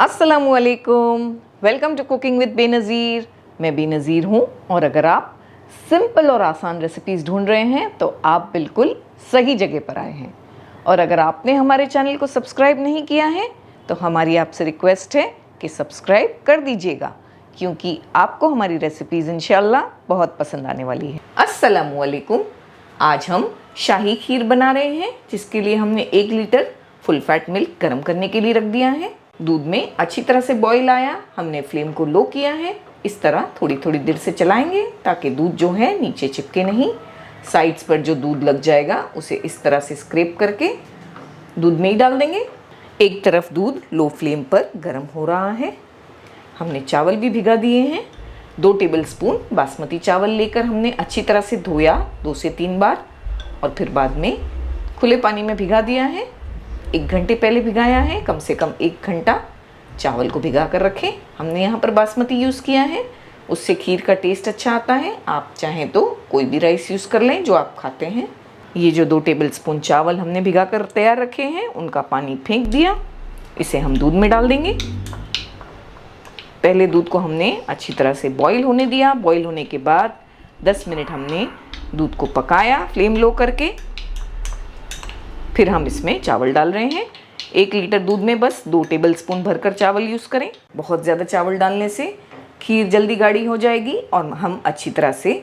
अस्सलामुअलैकुम, welcome to cooking with Benazir. मैं बेनज़ीर हूँ और अगर आप सिंपल और आसान रेसिपीज़ ढूंढ रहे हैं तो आप बिल्कुल सही जगह पर आए हैं। और अगर आपने हमारे चैनल को सब्सक्राइब नहीं किया है तो हमारी आपसे रिक्वेस्ट है कि सब्सक्राइब कर दीजिएगा, क्योंकि आपको हमारी रेसिपीज़ इंशाल्लाह बहुत पसंद आने वाली है। अस्सलामुअलैकुम, आज हम शाही खीर बना रहे हैं, जिसके लिए हमने 1 लीटर फुल फैट मिल्क गर्म करने के लिए रख दिया है। दूध में अच्छी तरह से बॉईल आया, हमने फ्लेम को लो किया है। इस तरह थोड़ी थोड़ी देर से चलाएंगे ताकि दूध जो है नीचे चिपके नहीं। साइड्स पर जो दूध लग जाएगा उसे इस तरह से स्क्रैप करके दूध में ही डाल देंगे। एक तरफ दूध लो फ्लेम पर गर्म हो रहा है। हमने चावल भी भिगा दिए हैं। 2 टेबलस्पून बासमती चावल लेकर हमने अच्छी तरह से धोया 2 से 3 बार और फिर बाद में खुले पानी में भिगा दिया है। 1 घंटे पहले भिगाया है, कम से कम 1 घंटा चावल को भिगा कर रखें। हमने यहाँ पर बासमती यूज़ किया है, उससे खीर का टेस्ट अच्छा आता है। आप चाहें तो कोई भी राइस यूज़ कर लें जो आप खाते हैं। ये जो 2 टेबलस्पून चावल हमने भिगा कर तैयार रखे हैं, उनका पानी फेंक दिया। इसे हम दूध में डाल देंगे। पहले दूध को हमने अच्छी तरह से बॉईल होने दिया। बॉईल होने के बाद 10 मिनट हमने दूध को पकाया फ्लेम लो करके। फिर हम इसमें चावल डाल रहे हैं। 1 लीटर दूध में बस 2 टेबलस्पून भरकर चावल यूज़ करें। बहुत ज़्यादा चावल डालने से खीर जल्दी गाढ़ी हो जाएगी और हम अच्छी तरह से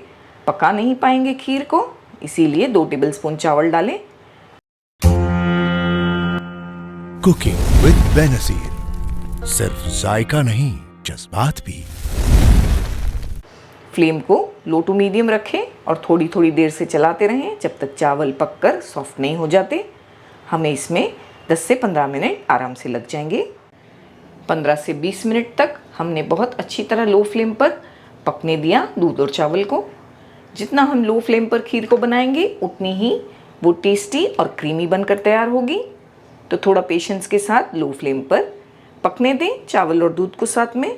पका नहीं पाएंगे खीर को, इसीलिए 2 टेबलस्पून चावल डालें। कुकिंग विद बेनज़ीर, सिर्फ जायका नहीं जज्बात भी। फ्लेम को लो टू मीडियम रखें और थोड़ी थोड़ी देर से चलाते रहें जब तक चावल पककर सॉफ्ट नहीं हो जाते। हमें इसमें 10 से 15 मिनट आराम से लग जाएंगे। 15 से 20 मिनट तक हमने बहुत अच्छी तरह लो फ्लेम पर पकने दिया दूध और चावल को। जितना हम लो फ्लेम पर खीर को बनाएंगे उतनी ही वो टेस्टी और क्रीमी बनकर तैयार होगी। तो थोड़ा पेशेंस के साथ लो फ्लेम पर पकने दें चावल और दूध को साथ में।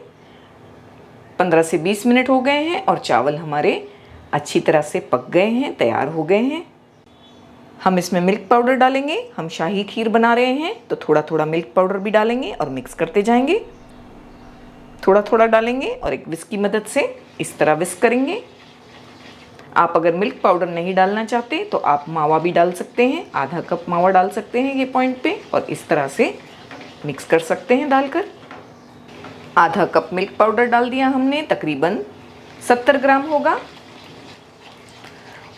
15 से 20 मिनट हो गए हैं और चावल हमारे अच्छी तरह से पक गए हैं, तैयार हो गए हैं। हम इसमें मिल्क पाउडर डालेंगे। हम शाही खीर बना रहे हैं तो थोड़ा थोड़ा मिल्क पाउडर भी डालेंगे और मिक्स करते जाएंगे। थोड़ा थोड़ा डालेंगे और एक विस्क की मदद से इस तरह विस्क करेंगे। आप अगर मिल्क पाउडर नहीं डालना चाहते तो आप मावा भी डाल सकते हैं। आधा कप मावा डाल सकते हैं ये पॉइंट पे और इस तरह से मिक्स कर सकते हैं डालकर। आधा कप मिल्क पाउडर डाल दिया हमने, तकरीबन 70 ग्राम होगा।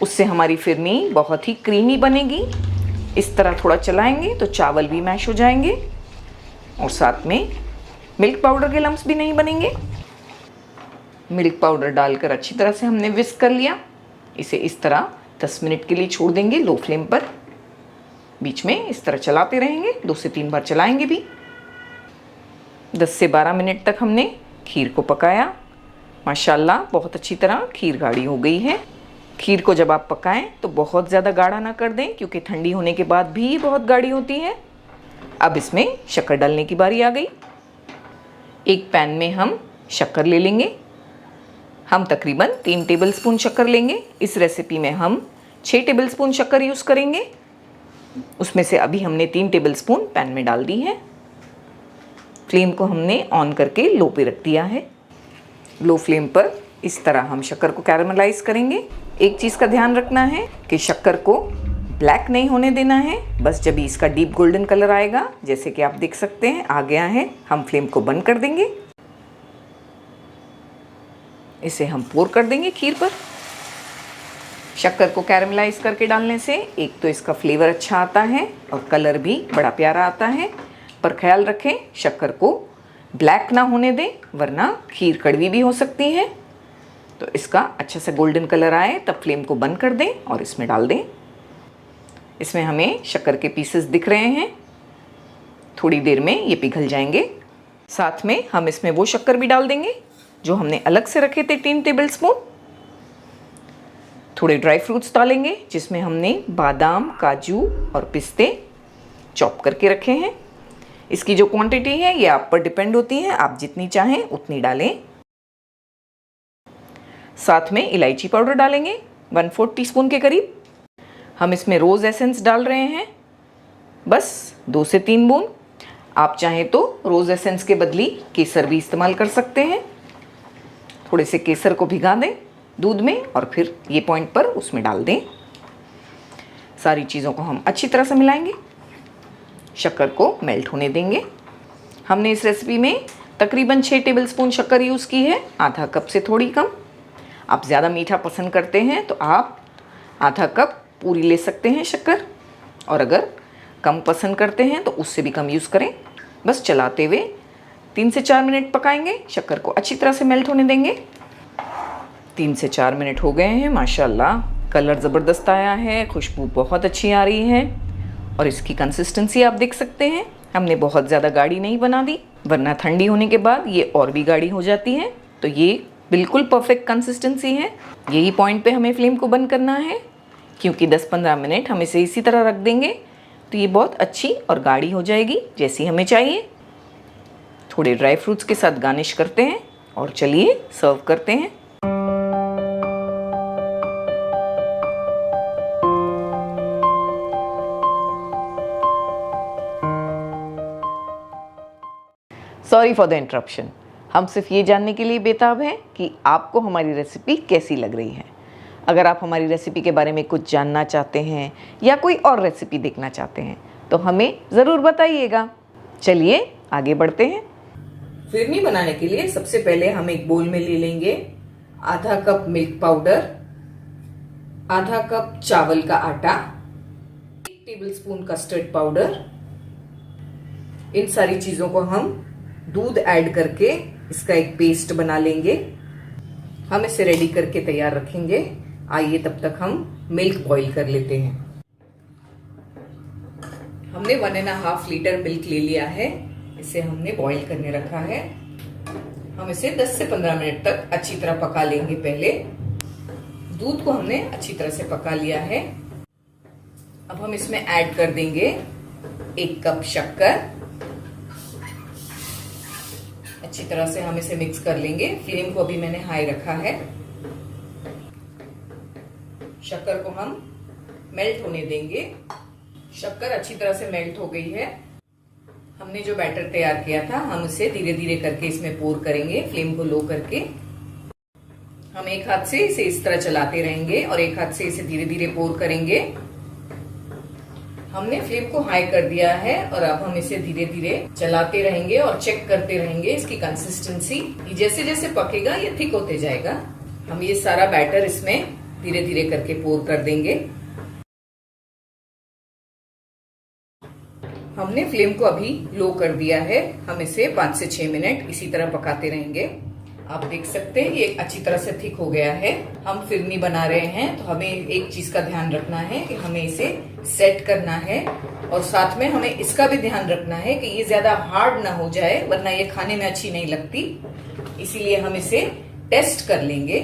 उससे हमारी फिरनी बहुत ही क्रीमी बनेगी। इस तरह थोड़ा चलाएंगे तो चावल भी मैश हो जाएंगे और साथ में मिल्क पाउडर के लम्स भी नहीं बनेंगे। मिल्क पाउडर डालकर अच्छी तरह से हमने विस्क कर लिया। इसे इस तरह 10 मिनट के लिए छोड़ देंगे लो फ्लेम पर। बीच में इस तरह चलाते रहेंगे, 2 से 3 बार चलाएंगे भी। 10 से 12 मिनट तक हमने खीर को पकाया। माशाल्लाह बहुत अच्छी तरह खीर गाढ़ी हो गई है। खीर को जब आप पकाएं तो बहुत ज़्यादा गाढ़ा ना कर दें, क्योंकि ठंडी होने के बाद भी बहुत गाढ़ी होती है। अब इसमें शक्कर डालने की बारी आ गई। एक पैन में हम शक्कर ले लेंगे। हम तकरीबन 3 टेबलस्पून शक्कर लेंगे। इस रेसिपी में हम 6 टेबलस्पून शक्कर यूज़ करेंगे। उसमें से अभी हमने 3 टेबलस्पून पैन में डाल दी है। फ्लेम को हमने ऑन करके लो पे रख दिया है। लो फ्लेम पर इस तरह हम शक्कर को कैरामलाइज करेंगे। एक चीज़ का ध्यान रखना है कि शक्कर को ब्लैक नहीं होने देना है। बस जब इसका डीप गोल्डन कलर आएगा, जैसे कि आप देख सकते हैं आ गया है, हम फ्लेम को बंद कर देंगे। इसे हम पोर कर देंगे खीर पर। शक्कर को कैरामलाइज करके डालने से एक तो इसका फ्लेवर अच्छा आता है और कलर भी बड़ा प्यारा आता है। पर ख्याल रखें शक्कर को ब्लैक ना होने दें, वरना खीर कड़वी भी हो सकती है। तो इसका अच्छा सा गोल्डन कलर आए तब फ्लेम को बंद कर दें और इसमें डाल दें। इसमें हमें शक्कर के पीसेस दिख रहे हैं। थोड़ी देर में ये पिघल जाएंगे। साथ में हम इसमें वो शक्कर भी डाल देंगे जो हमने अलग से रखे थे, 3 टेबलस्पून। थोड़े ड्राई फ्रूट्स डालेंगे जिसमें हमने बादाम, काजू और पिस्ते चॉप करके रखे हैं। इसकी जो क्वांटिटी है ये आप पर डिपेंड होती है, आप जितनी चाहें उतनी डालें। साथ में इलायची पाउडर डालेंगे 1/4 टीस्पून के करीब। हम इसमें रोज़ एसेंस डाल रहे हैं, बस 2 से 3 बूंद। आप चाहें तो रोज़ एसेंस के बदली केसर भी इस्तेमाल कर सकते हैं। थोड़े से केसर को भिगा दें दूध में और फिर ये पॉइंट पर उसमें डाल दें। सारी चीज़ों को हम अच्छी तरह से मिलाएंगे, शक्कर को मेल्ट होने देंगे। हमने इस रेसिपी में तकरीबन 6 टेबलस्पून शक्कर यूज़ की है, आधा कप से थोड़ी कम। आप ज़्यादा मीठा पसंद करते हैं तो आप आधा कप पूरी ले सकते हैं शक्कर, और अगर कम पसंद करते हैं तो उससे भी कम यूज़ करें। बस चलाते हुए 3 से 4 मिनट पकाएंगे, शक्कर को अच्छी तरह से मेल्ट होने देंगे। 3 से 4 मिनट हो गए हैं, माशाल्लाह कलर ज़बरदस्त आया है, खुशबू बहुत अच्छी आ रही है और इसकी कंसिस्टेंसी आप देख सकते हैं। हमने बहुत ज़्यादा गाढ़ी नहीं बना दी, वरना ठंडी होने के बाद ये और भी गाढ़ी हो जाती है। तो ये बिल्कुल परफेक्ट कंसिस्टेंसी है। यही पॉइंट पे हमें फ्लेम को बंद करना है, क्योंकि 10-15 मिनट हम इसे इसी तरह रख देंगे तो ये बहुत अच्छी और गाढ़ी हो जाएगी जैसी हमें चाहिए। थोड़े ड्राई फ्रूट्स के साथ गार्निश करते हैं और चलिए सर्व करते हैं। Sorry for the interruption. हम सिर्फ ये जानने के लिए बेताब हैं कि आपको हमारी रेसिपी कैसी लग रही है। अगर आप हमारी रेसिपी के बारे में कुछ जानना चाहते हैं या कोई और रेसिपी देखना चाहते हैं तो हमें ज़रूर बताइएगा। चलिए आगे बढ़ते हैं। फिरनी बनाने के लिए सबसे पहले हम एक बोल में ले लेंगे आधा कप मिल्क पाउडर, आधा कप चावल का आटा, 1 टेबलस्पून कस्टर्ड पाउडर। इन सारी चीज़ों को हम दूध ऐड करके इसका एक पेस्ट बना लेंगे। हम इसे रेडी करके तैयार रखेंगे। आइए तब तक हम मिल्क बॉईल कर लेते हैं। हमने 1.5 लीटर मिल्क ले लिया है, इसे हमने बॉईल करने रखा है। हम इसे 10 से 15 मिनट तक अच्छी तरह पका लेंगे। पहले दूध को हमने अच्छी तरह से पका लिया है। अब हम इसमें ऐड कर देंगे 1 कप शक्कर। अच्छी तरह से हम इसे मिक्स कर लेंगे। फ्लेम को अभी मैंने हाई रखा है। शक्कर को हम मेल्ट होने देंगे। शक्कर अच्छी तरह से मेल्ट हो गई है। हमने जो बैटर तैयार किया था हम उसे धीरे धीरे करके इसमें पोर करेंगे, फ्लेम को लो करके। हम एक हाथ से इसे इस तरह चलाते रहेंगे और एक हाथ से इसे धीरे धीरे पोर करेंगे। हमने फ्लेम को हाई कर दिया है और अब हम इसे धीरे धीरे चलाते रहेंगे और चेक करते रहेंगे इसकी कंसिस्टेंसी। जैसे जैसे पकेगा ये थिक होते जाएगा। हम ये सारा बैटर इसमें धीरे धीरे करके पोर कर देंगे। हमने फ्लेम को अभी लो कर दिया है। हम इसे 5 से 6 मिनट इसी तरह पकाते रहेंगे। आप देख सकते हैं ये अच्छी तरह से थिक हो गया है। हम फिरनी बना रहे हैं तो हमें एक चीज का ध्यान रखना है कि हमें इसे सेट करना है और साथ में हमें इसका भी ध्यान रखना है कि ये ज्यादा हार्ड ना हो जाए, वरना ये खाने में अच्छी नहीं लगती। इसीलिए हम इसे टेस्ट कर लेंगे।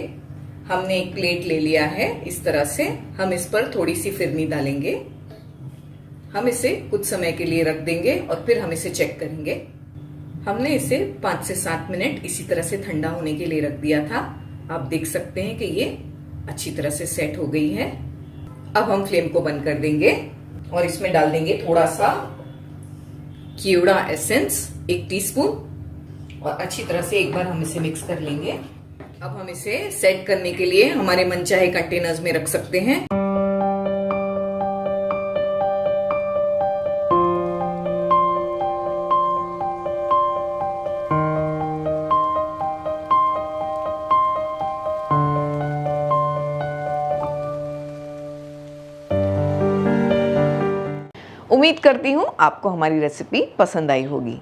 हमने एक प्लेट ले लिया है, इस तरह से हम इस पर थोड़ी सी फिरनी डालेंगे। हम इसे कुछ समय के लिए रख देंगे और फिर हम इसे चेक करेंगे। हमने इसे 5 से 7 मिनट इसी तरह से ठंडा होने के लिए रख दिया था। आप देख सकते हैं कि ये अच्छी तरह से सेट हो गई है। अब हम फ्लेम को बंद कर देंगे और इसमें डाल देंगे थोड़ा सा केवड़ा एसेंस 1 टीस्पून और अच्छी तरह से एक बार हम इसे मिक्स कर लेंगे। अब हम इसे सेट करने के लिए हमारे मनचाहे कंटेनर्स में रख सकते हैं। उम्मीद करती हूँ आपको हमारी रेसिपी पसंद आई होगी।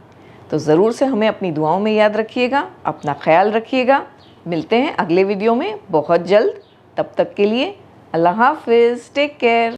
तो ज़रूर से हमें अपनी दुआओं में याद रखिएगा। अपना ख्याल रखिएगा। मिलते हैं अगले वीडियो में बहुत जल्द। तब तक के लिए अल्लाह हाफिज़, टेक केयर।